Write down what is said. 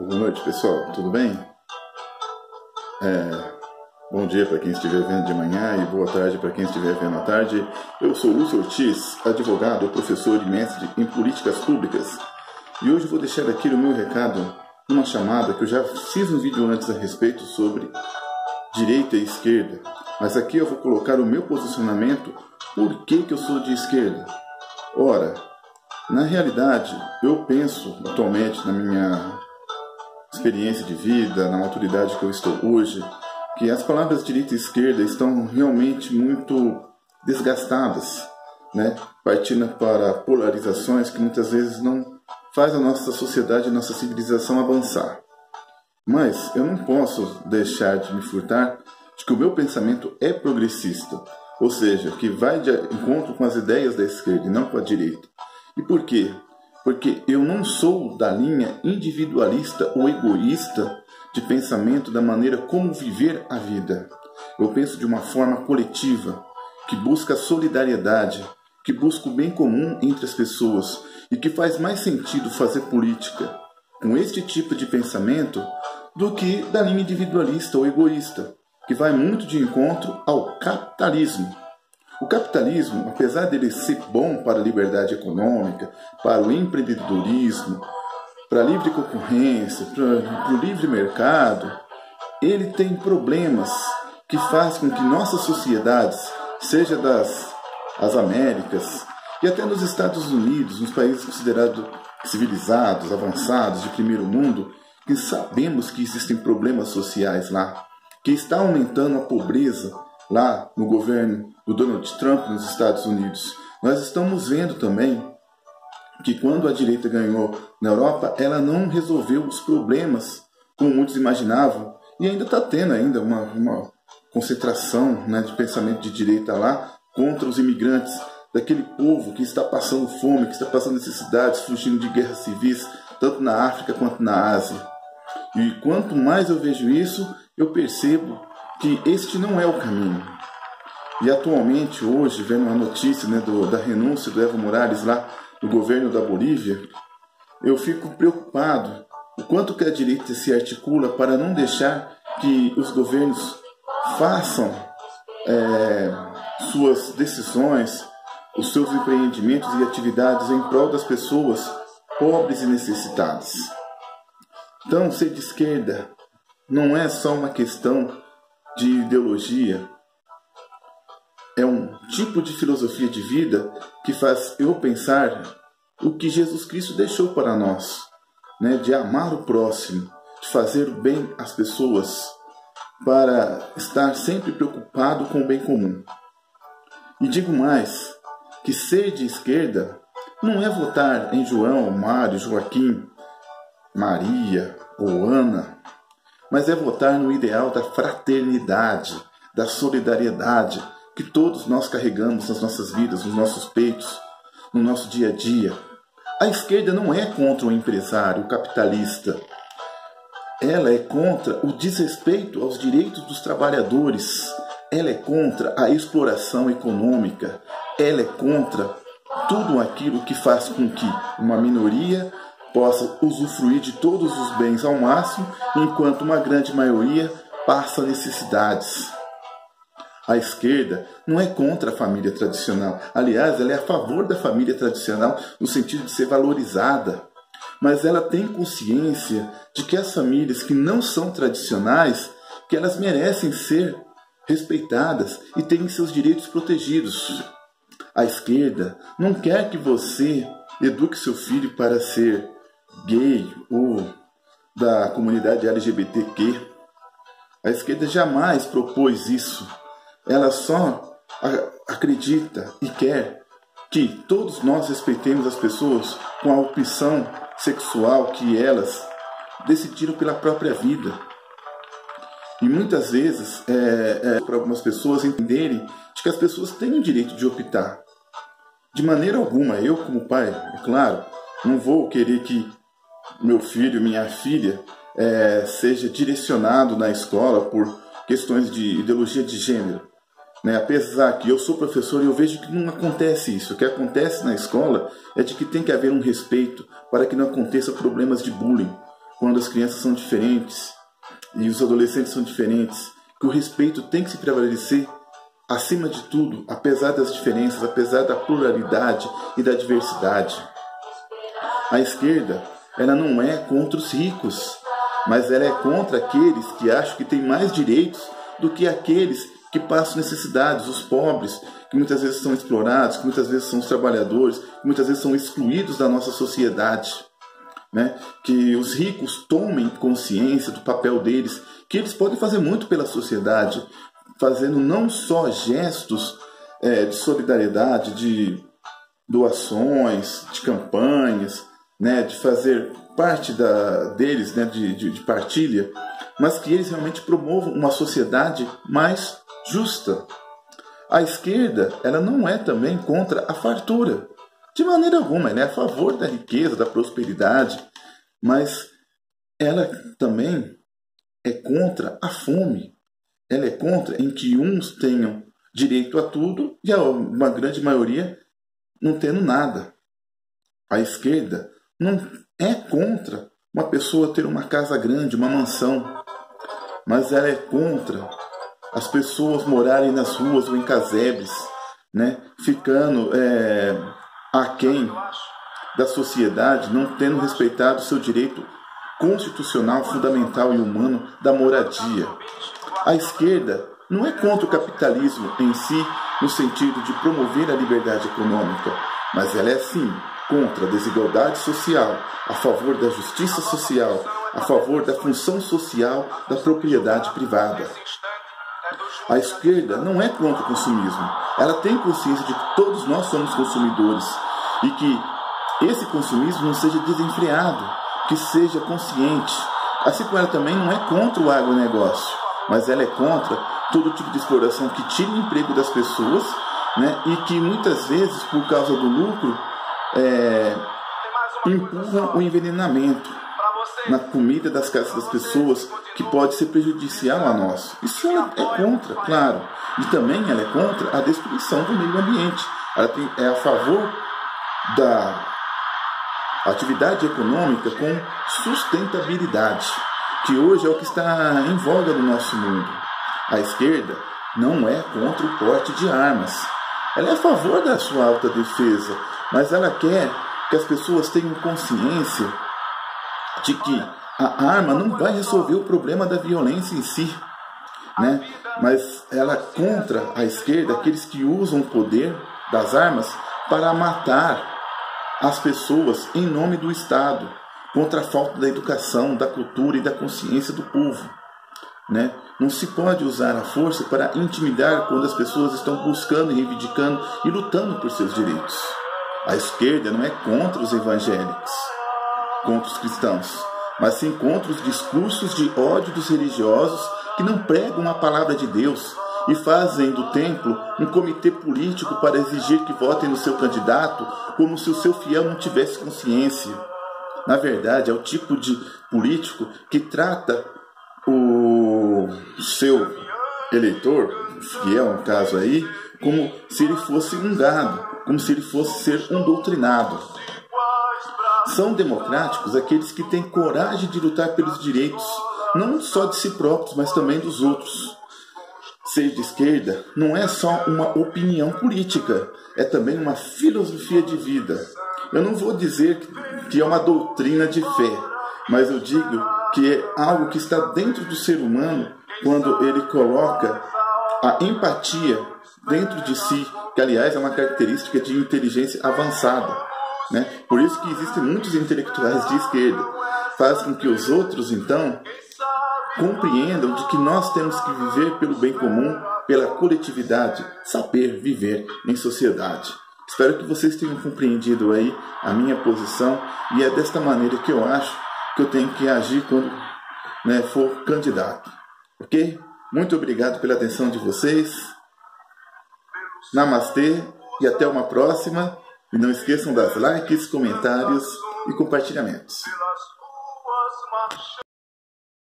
Boa noite, pessoal. Tudo bem? Bom dia para quem estiver vendo de manhã e boa tarde para quem estiver vendo à tarde. Eu sou Lúcio Ortiz, advogado, professor e mestre em políticas públicas. E hoje vou deixar aqui o meu recado numa chamada que eu já fiz um vídeo antes a respeito sobre direita e esquerda. Mas aqui eu vou colocar o meu posicionamento, por que eu sou de esquerda. Ora, na realidade, eu penso atualmente na minha experiência de vida, na maturidade que eu estou hoje, que as palavras direita e esquerda estão realmente muito desgastadas, né? Partindo para polarizações que muitas vezes não faz a nossa sociedade, a nossa civilização avançar. Mas eu não posso deixar de me furtar de que o meu pensamento é progressista, ou seja, que vai de encontro com as ideias da esquerda e não com a direita. E por quê? Porque eu não sou da linha individualista ou egoísta de pensamento da maneira como viver a vida. Eu penso de uma forma coletiva, que busca a solidariedade, que busca o bem comum entre as pessoas e que faz mais sentido fazer política com este tipo de pensamento do que da linha individualista ou egoísta, que vai muito de encontro ao capitalismo. O capitalismo, apesar dele ser bom para a liberdade econômica, para o empreendedorismo, para a livre concorrência, para o livre mercado, ele tem problemas que fazem com que nossas sociedades, seja as Américas e até nos Estados Unidos, nos países considerados civilizados, avançados, de primeiro mundo, que sabemos que existem problemas sociais lá, que está aumentando a pobreza lá no governo do Donald Trump nos Estados Unidos. Nós estamos vendo também que quando a direita ganhou na Europa, ela não resolveu os problemas como muitos imaginavam, e ainda está tendo uma concentração, né, de pensamento de direita lá contra os imigrantes, daquele povo que está passando fome, que está passando necessidades, fugindo de guerras civis, tanto na África quanto na Ásia. E quanto mais eu vejo isso, eu percebo que este não é o caminho. E atualmente, hoje, vendo a notícia, né, da renúncia do Evo Morales lá no governo da Bolívia, eu fico preocupado o quanto que a direita se articula para não deixar que os governos façam suas decisões, os seus empreendimentos e atividades em prol das pessoas pobres e necessitadas. Então, ser de esquerda não é só uma questão de ideologia, é um tipo de filosofia de vida que faz eu pensar o que Jesus Cristo deixou para nós, né? De amar o próximo, de fazer o bem às pessoas, para estar sempre preocupado com o bem comum. E digo mais, que ser de esquerda não é votar em João, Mário, Joaquim, Maria ou Ana, mas é votar no ideal da fraternidade, da solidariedade que todos nós carregamos nas nossas vidas, nos nossos peitos, no nosso dia a dia. A esquerda não é contra o empresário, o capitalista. Ela é contra o desrespeito aos direitos dos trabalhadores. Ela é contra a exploração econômica. Ela é contra tudo aquilo que faz com que uma minoria possa usufruir de todos os bens ao máximo, enquanto uma grande maioria passa necessidades. A esquerda não é contra a família tradicional. Aliás, ela é a favor da família tradicional no sentido de ser valorizada. Mas ela tem consciência de que as famílias que não são tradicionais, que elas merecem ser respeitadas e terem seus direitos protegidos. A esquerda não quer que você eduque seu filho para ser gay ou da comunidade LGBTQ. A esquerda jamais propôs isso. Ela só acredita e quer que todos nós respeitemos as pessoas com a opção sexual que elas decidiram pela própria vida. E muitas vezes, para algumas pessoas entenderem de que as pessoas têm o direito de optar. De maneira alguma, eu como pai, é claro, não vou querer que meu filho, minha filha, seja direcionado na escola por questões de ideologia de gênero. Né? Apesar que eu sou professor e eu vejo que não acontece isso. O que acontece na escola é de que tem que haver um respeito para que não aconteça problemas de bullying. quando as crianças são diferentes e os adolescentes são diferentes, que o respeito tem que se prevalecer acima de tudo, apesar das diferenças, apesar da pluralidade e da diversidade. A esquerda, ela não é contra os ricos, mas ela é contra aqueles que acham que têm mais direitos do que aqueles que passam necessidades, os pobres, que muitas vezes são explorados, que muitas vezes são os trabalhadores, que muitas vezes são excluídos da nossa sociedade. Né? Que os ricos tomem consciência do papel deles, que eles podem fazer muito pela sociedade, fazendo não só gestos de solidariedade, de doações, de campanhas, né? De fazer parte deles, né? de partilha, mas que eles realmente promovam uma sociedade mais justa. A esquerda, ela não é também contra a fartura. De maneira alguma, ela é a favor da riqueza, da prosperidade, mas ela também é contra a fome. Ela é contra em que uns tenham direito a tudo e uma grande maioria não tendo nada. A esquerda não é contra uma pessoa ter uma casa grande, uma mansão, mas ela é contra as pessoas morarem nas ruas ou em casebres, né, ficando aquém da sociedade, não tendo respeitado o seu direito constitucional, fundamental e humano da moradia. A esquerda não é contra o capitalismo em si, no sentido de promover a liberdade econômica, mas ela é sim contra a desigualdade social, a favor da justiça social, a favor da função social da propriedade privada. A esquerda não é contra o consumismo. Ela tem consciência de que todos nós somos consumidores e que esse consumismo não seja desenfreado, que seja consciente. Assim como ela também não é contra o agronegócio, mas ela é contra todo tipo de exploração que tira o emprego das pessoas, né, e que muitas vezes, por causa do lucro, empurram o envenenamento na comida das casas das pessoas, que pode ser prejudicial a nós. Isso ela é contra, claro. E também ela é contra a destruição do meio ambiente. Ela é a favor da atividade econômica com sustentabilidade, que hoje é o que está em voga no nosso mundo. A esquerda não é contra o porte de armas. Ela é a favor da sua autodefesa, mas ela quer que as pessoas tenham consciência de que a arma não vai resolver o problema da violência em si, né? Mas ela é contra a esquerda aqueles que usam o poder das armas para matar as pessoas em nome do Estado, contra a falta da educação, da cultura e da consciência do povo, né? Não se pode usar a força para intimidar quando as pessoas estão buscando, reivindicando e lutando por seus direitos. A esquerda não é contra os evangélicos, contra os cristãos, mas sim contra os discursos de ódio dos religiosos que não pregam a palavra de Deus e fazem do templo um comitê político para exigir que votem no seu candidato como se o seu fiel não tivesse consciência. Na verdade, é o tipo de político que trata o seu eleitor, fiel no caso aí, como se ele fosse um gado, como se ele fosse ser um doutrinado. São democráticos aqueles que têm coragem de lutar pelos direitos, não só de si próprios, mas também dos outros. Ser de esquerda não é só uma opinião política, é também uma filosofia de vida. Eu não vou dizer que é uma doutrina de fé, mas eu digo que é algo que está dentro do ser humano quando ele coloca a empatia dentro de si, que aliás é uma característica de inteligência avançada, né? Por isso que existem muitos intelectuais de esquerda. Faz com que os outros, então, compreendam de que nós temos que viver pelo bem comum, pela coletividade, saber viver em sociedade. Espero que vocês tenham compreendido aí a minha posição e é desta maneira que eu acho que eu tenho que agir quando, né, for candidato. Ok? Muito obrigado pela atenção de vocês. Namastê e até uma próxima. E não esqueçam das likes, comentários e compartilhamentos.